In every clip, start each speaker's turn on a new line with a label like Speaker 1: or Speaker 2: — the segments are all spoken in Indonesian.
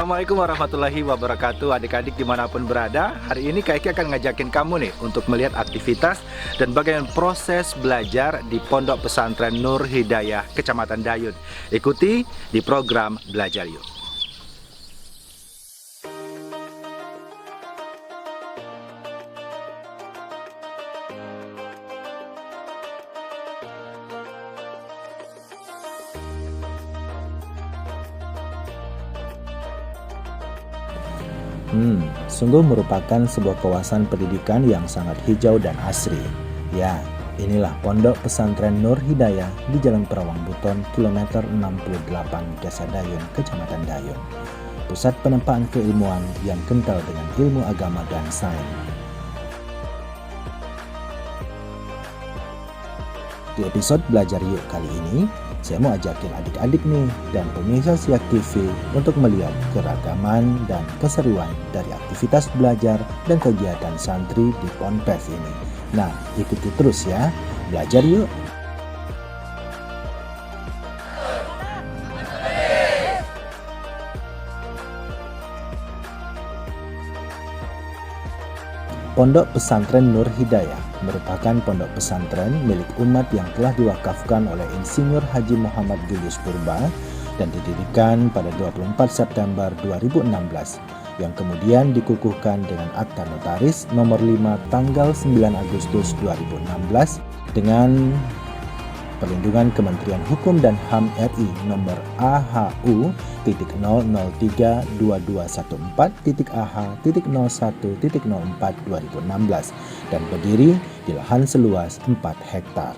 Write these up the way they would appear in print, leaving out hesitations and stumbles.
Speaker 1: Assalamualaikum warahmatullahi wabarakatuh. Adik-adik dimanapun berada, hari ini Kak Eki akan ngajakin kamu nih untuk melihat aktivitas dan bagaimana proses belajar di Pondok Pesantren Nur Hidayah, Kecamatan Dayun. Ikuti di program Belajar Yuk.
Speaker 2: Sungguh merupakan sebuah kawasan pendidikan yang sangat hijau dan asri. Ya, inilah Pondok Pesantren Nur Hidayah di Jalan Perawang Buton, kilometer 68, Desa Dayun, Kecamatan Dayun. Pusat penempaan keilmuan yang kental dengan ilmu agama dan sains. Di episode Belajar Yuk kali ini, saya mau ajakin adik-adik nih dan pemirsa Siak TV untuk melihat keragaman dan keseruan dari aktivitas belajar dan kegiatan santri di Ponpes ini. Nah, ikuti terus ya. Belajar yuk! Pondok Pesantren Nur Hidayah merupakan pondok pesantren milik umat yang telah diwakafkan oleh Insinyur Haji Muhammad Julius Purba dan didirikan pada 24 September 2016 yang kemudian dikukuhkan dengan akta notaris nomor 5 tanggal 9 Agustus 2016 dengan perlindungan Kementerian Hukum dan HAM RI nomor AHU.003214.AH.01.04.2016 dan berdiri di lahan seluas 4 hektar.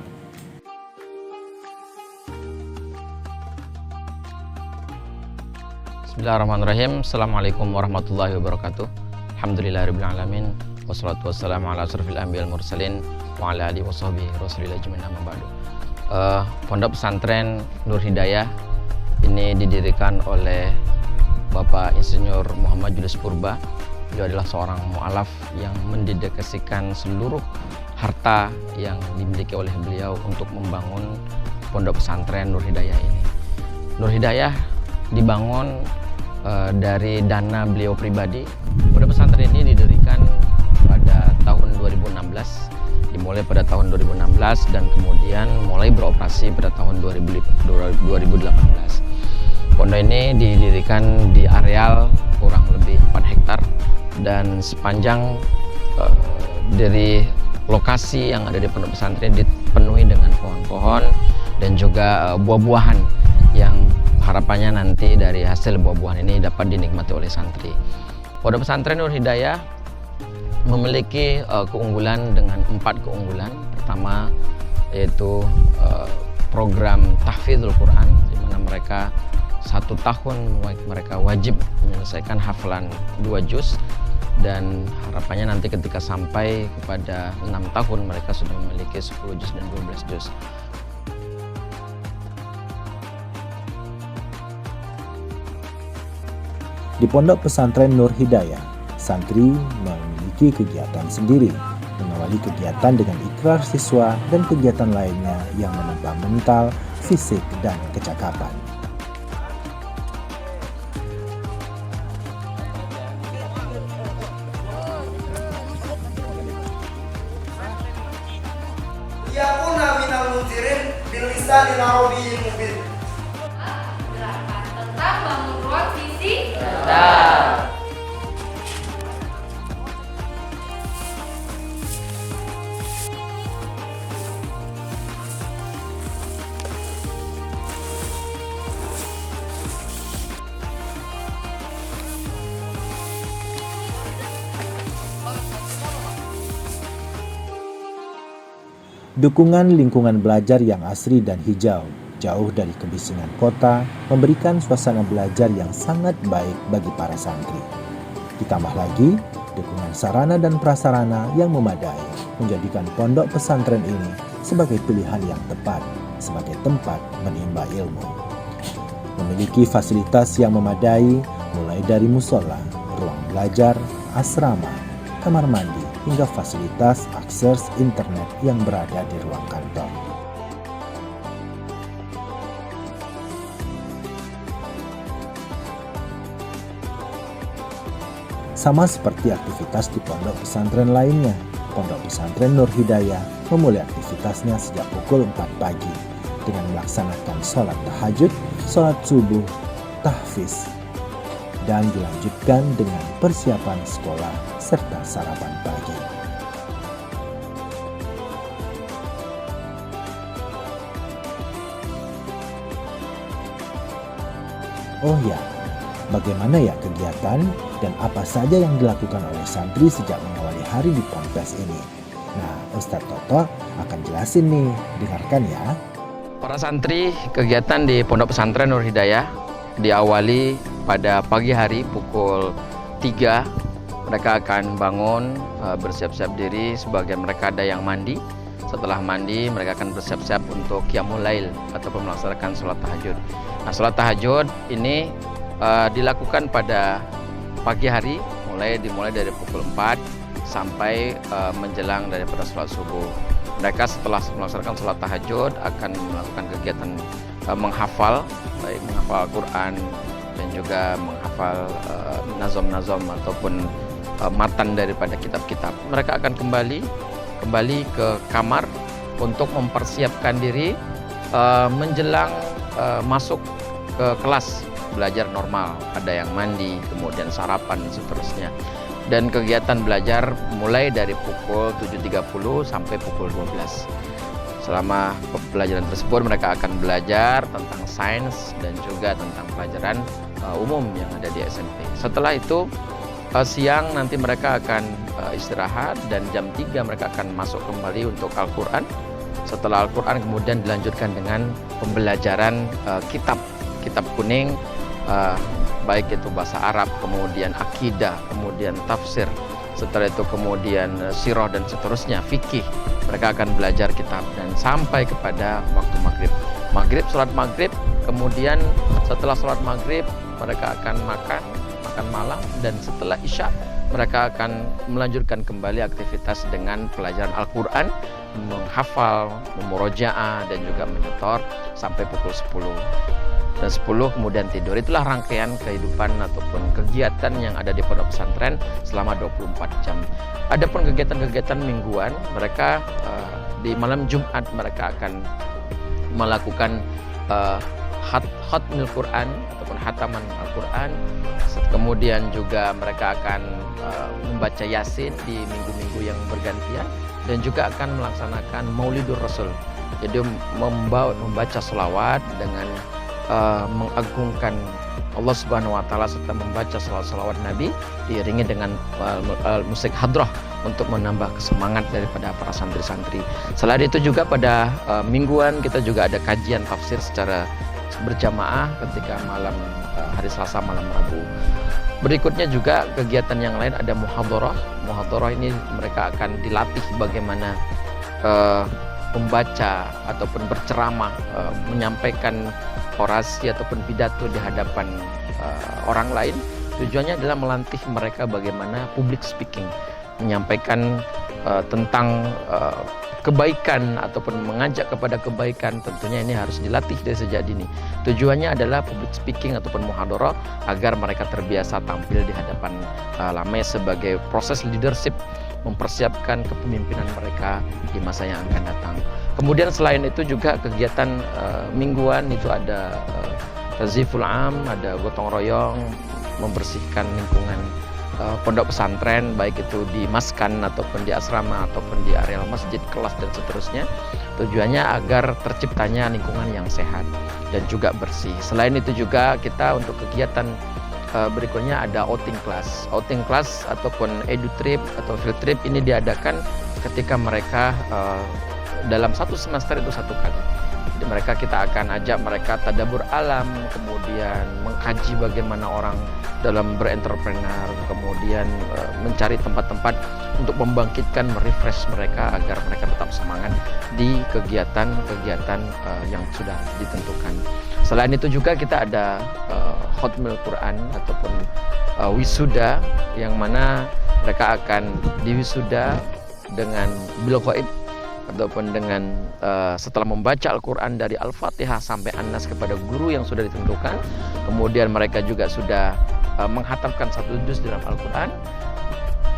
Speaker 3: Bismillahirrahmanirrahim. Assalamualaikum warahmatullahi wabarakatuh. Alhamdulillahirrahmanirrahim. Wassalatu wassalamu ala asrafil anbiya'il mursalin wa ala alihi washabihi rasulillah ajmain amma ba'du. Pondok Pesantren Nur Hidayah ini didirikan oleh Bapak Insinyur Muhammad Julius Purba. Beliau adalah seorang mu'alaf yang mendedikasikan seluruh harta yang dimiliki oleh beliau untuk membangun Pondok Pesantren Nur Hidayah ini. Nur Hidayah dibangun dari dana beliau pribadi. Pondok pesantren ini didirikan pada tahun 2016, dimulai pada tahun 2016 dan kemudian mulai beroperasi pada tahun 2018. Pondok ini didirikan di areal kurang lebih 4 hektar dan sepanjang dari lokasi yang ada di pondok pesantren dipenuhi dengan pohon-pohon dan juga buah-buahan yang harapannya nanti dari hasil buah-buahan ini dapat dinikmati oleh santri. Pondok Pesantren Nur Hidayah memiliki keunggulan dengan 4 keunggulan. Pertama yaitu program tahfidzul Quran, di mana mereka 1 tahun mereka wajib menyelesaikan hafalan 2 juz dan harapannya nanti ketika sampai kepada 6 tahun mereka sudah memiliki 10 juz dan 12 juz.
Speaker 2: Di Pondok Pesantren Nur Hidayah, santri memiliki kegiatan sendiri, mengawali kegiatan dengan ikrar siswa dan kegiatan lainnya yang menambah mental, fisik, dan kecakapan.
Speaker 4: Yakuna minal munzirin bil lisanil arabiyyin mubin.
Speaker 5: Gerakan tentang bangun ruang visi.
Speaker 2: Dukungan lingkungan belajar yang asri dan hijau, jauh dari kebisingan kota, memberikan suasana belajar yang sangat baik bagi para santri. Ditambah lagi, dukungan sarana dan prasarana yang memadai menjadikan pondok pesantren ini sebagai pilihan yang tepat sebagai tempat menimba ilmu. Memiliki fasilitas yang memadai mulai dari musola, ruang belajar, asrama, kamar mandi, hingga fasilitas akses internet yang berada di ruang kantor. Sama seperti aktivitas di pondok pesantren lainnya, Pondok Pesantren Nur Hidayah memulai aktivitasnya sejak pukul 4 pagi dengan melaksanakan sholat tahajud, sholat subuh, tahfiz, dan dilanjutkan dengan persiapan sekolah serta sarapan pagi. Oh ya, bagaimana ya kegiatan dan apa saja yang dilakukan oleh santri sejak mengawali hari di Ponpes ini? Nah, Ustadz Toto akan jelasin nih, dengarkan ya.
Speaker 3: Para santri, kegiatan di Pondok Pesantren Nur Hidayah diawali pada pagi hari pukul 3. Mereka akan bangun, bersiap-siap diri, sebagian mereka ada yang mandi. Setelah mandi, mereka akan bersiap-siap untuk qiyamul lail ataupun melaksanakan sholat tahajud. Nah, sholat tahajud ini dilakukan pada pagi hari, dimulai dari pukul 4 sampai menjelang daripada sholat subuh. Mereka setelah melaksanakan sholat tahajud akan melakukan kegiatan menghafal, baik menghafal Al-Quran dan juga menghafal nazom-nazom ataupun matan daripada kitab-kitab. Mereka akan kembali ke kamar untuk mempersiapkan diri menjelang masuk ke kelas belajar normal. Ada yang mandi, kemudian sarapan, seterusnya. Dan kegiatan belajar mulai dari pukul 7.30 sampai pukul 12. Selama pelajaran tersebut mereka akan belajar tentang sains dan juga tentang pelajaran umum yang ada di SMP. Setelah itu siang nanti mereka akan istirahat dan jam 3 mereka akan masuk kembali untuk Al-Quran. Setelah Al-Quran kemudian dilanjutkan dengan pembelajaran kitab kuning, baik itu bahasa Arab, kemudian akidah, kemudian tafsir, setelah itu kemudian sirah dan seterusnya, fikih. Mereka akan belajar kitab dan sampai kepada waktu maghrib, sholat maghrib. Kemudian setelah sholat maghrib mereka akan makan malam, dan setelah isya mereka akan melanjutkan kembali aktivitas dengan pelajaran Al-Quran, menghafal, memurojaah dan juga menyetor sampai pukul 10. Dan 10 kemudian tidur. Itulah rangkaian kehidupan ataupun kegiatan yang ada di pondok pesantren selama 24 jam. Adapun kegiatan-kegiatan mingguan, mereka di malam Jumat mereka akan melakukan khatmul Quran ataupun hataman Al-Quran. Kemudian juga mereka akan membaca Yasin di minggu-minggu yang bergantian, dan juga akan melaksanakan Maulidur Rasul. Jadi membaca sholawat dengan mengagungkan Allah Subhanahu wa taala serta membaca salawat Nabi diiringi dengan musik hadrah untuk menambah semangat daripada para santri-santri. Selain itu juga pada mingguan kita juga ada kajian tafsir secara berjamaah ketika malam hari Selasa, malam Rabu. Berikutnya juga kegiatan yang lain ada muhadharah. Muhadharah ini mereka akan dilatih bagaimana membaca ataupun berceramah, menyampaikan orasi ataupun pidato di hadapan orang lain. Tujuannya adalah melatih mereka bagaimana public speaking, menyampaikan tentang kebaikan ataupun mengajak kepada kebaikan. Tentunya ini harus dilatih dari sejak dini. Tujuannya adalah public speaking ataupun muhadharah agar mereka terbiasa tampil di hadapan ramai sebagai proses leadership, mempersiapkan kepemimpinan mereka di masa yang akan datang. Kemudian selain itu juga kegiatan mingguan itu ada taziful am, ada gotong royong, membersihkan lingkungan pondok pesantren, baik itu di maskan ataupun di asrama ataupun di areal masjid, kelas dan seterusnya. Tujuannya agar terciptanya lingkungan yang sehat dan juga bersih. Selain itu juga kita untuk kegiatan berikutnya ada outing class. Outing class ataupun edu trip atau field trip ini diadakan ketika mereka dalam satu semester itu satu kali. Jadi kita akan ajak mereka tadabbur alam, kemudian mengkaji bagaimana orang dalam berentrepreneur, kemudian mencari tempat-tempat untuk membangkitkan, merefresh mereka agar mereka tetap semangat di kegiatan-kegiatan yang sudah ditentukan. Selain itu juga kita ada khatmul Quran ataupun wisuda, yang mana mereka akan diwisuda dengan bil ghaib ataupun dengan setelah membaca Al-Quran dari Al-Fatihah sampai An-Nas kepada guru yang sudah ditentukan. Kemudian mereka juga sudah menghatamkan 1 juz dalam Al-Quran.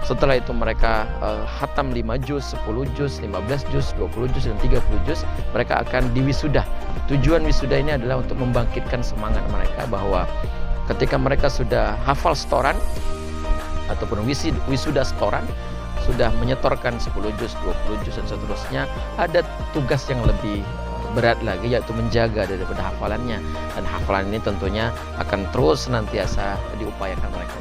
Speaker 3: Setelah itu mereka hatam 5 juz, 10 juz, 15 juz, 20 juz, dan 30 juz. Mereka akan diwisuda. Tujuan wisuda ini adalah untuk membangkitkan semangat mereka bahwa ketika mereka sudah hafal setoran ataupun wisuda setoran, sudah menyetorkan 10 juz, 20 juz, dan seterusnya, ada tugas yang lebih berat lagi, yaitu menjaga daripada hafalannya. Dan hafalan ini tentunya akan terus senantiasa diupayakan mereka.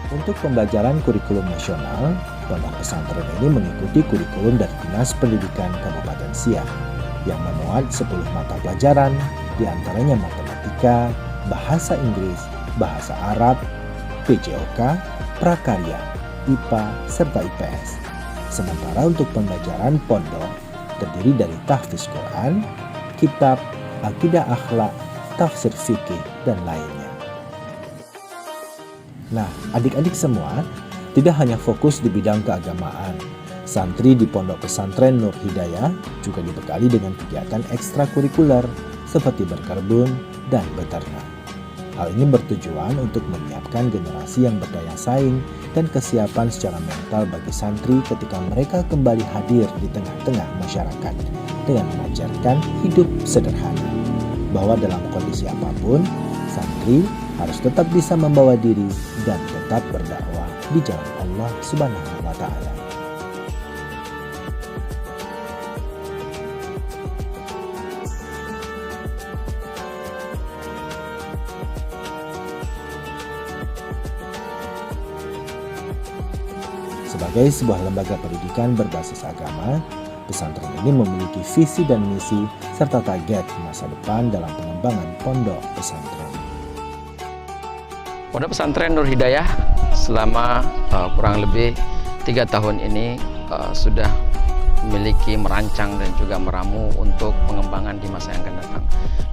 Speaker 2: Untuk pembelajaran kurikulum nasional, pondok pesantren ini mengikuti kurikulum dari Dinas Pendidikan Kabupaten Siak yang memuat 10 mata pelajaran, diantaranya matematika, bahasa Inggris, bahasa Arab, PJOK, prakarya, IPA, serta IPS. Sementara untuk pembelajaran pondok terdiri dari tahfiz Quran, kitab, akidah akhlak, tafsir fikih, dan lainnya. Nah, adik-adik semua tidak hanya fokus di bidang keagamaan. Santri di Pondok Pesantren Nur Hidayah juga dibekali dengan kegiatan ekstrakurikuler seperti berkebun dan beternak. Hal ini bertujuan untuk menyiapkan generasi yang berdaya saing dan kesiapan secara mental bagi santri ketika mereka kembali hadir di tengah-tengah masyarakat dengan mengajarkan hidup sederhana. Bahwa dalam kondisi apapun, santri harus tetap bisa membawa diri dan tetap berdakwah di jalan Allah Subhanahu wa Ta'ala. Sebagai sebuah lembaga pendidikan berbasis agama, pesantren ini memiliki visi dan misi serta target masa depan dalam pengembangan pondok pesantren.
Speaker 3: Pondok Pesantren Nur Hidayah selama kurang lebih 3 tahun ini sudah memiliki merancang dan juga meramu untuk pengembangan di masa yang akan datang.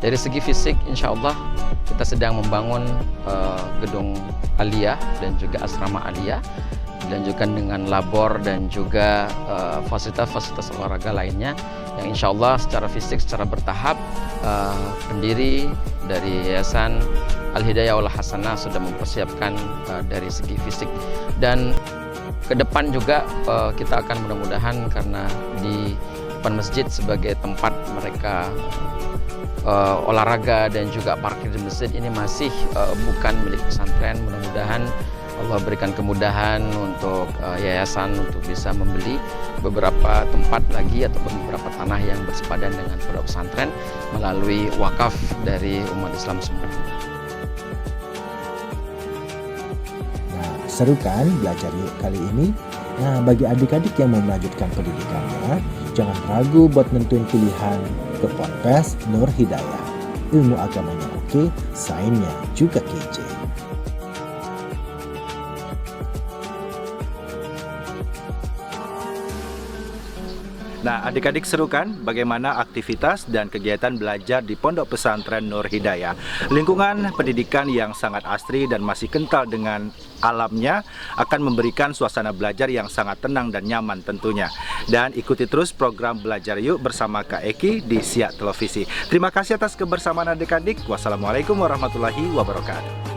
Speaker 3: Dari segi fisik, insya Allah kita sedang membangun gedung aliyah dan juga asrama aliyah, dilanjutkan dengan labor dan juga fasilitas-fasilitas olahraga lainnya yang insya Allah secara fisik secara bertahap pendiri dari Yayasan Al-Hidayah wal Hasanah sudah mempersiapkan dari segi fisik. Dan ke depan juga kita akan mudah-mudahan, karena di depan masjid sebagai tempat mereka olahraga dan juga parkir di masjid ini masih bukan milik pesantren. Mudah-mudahan Allah berikan kemudahan untuk yayasan untuk bisa membeli beberapa tempat lagi atau beberapa tanah yang bersepadan dengan pondok pesantren melalui wakaf dari umat Islam semua.
Speaker 2: Seru kan belajar yuk kali ini? Nah, bagi adik-adik yang mau melanjutkan pendidikannya, jangan ragu buat nentuin pilihan ke Ponpes Nur Hidayah. Ilmu agamanya oke, sainnya juga kece.
Speaker 1: Nah, adik-adik seru kan bagaimana aktivitas dan kegiatan belajar di Pondok Pesantren Nur Hidayah. Lingkungan pendidikan yang sangat asri dan masih kental dengan alamnya akan memberikan suasana belajar yang sangat tenang dan nyaman tentunya. Dan ikuti terus program Belajar Yuk bersama Kak Eki di Siak Televisi. Terima kasih atas kebersamaan adik-adik. Wassalamualaikum warahmatullahi wabarakatuh.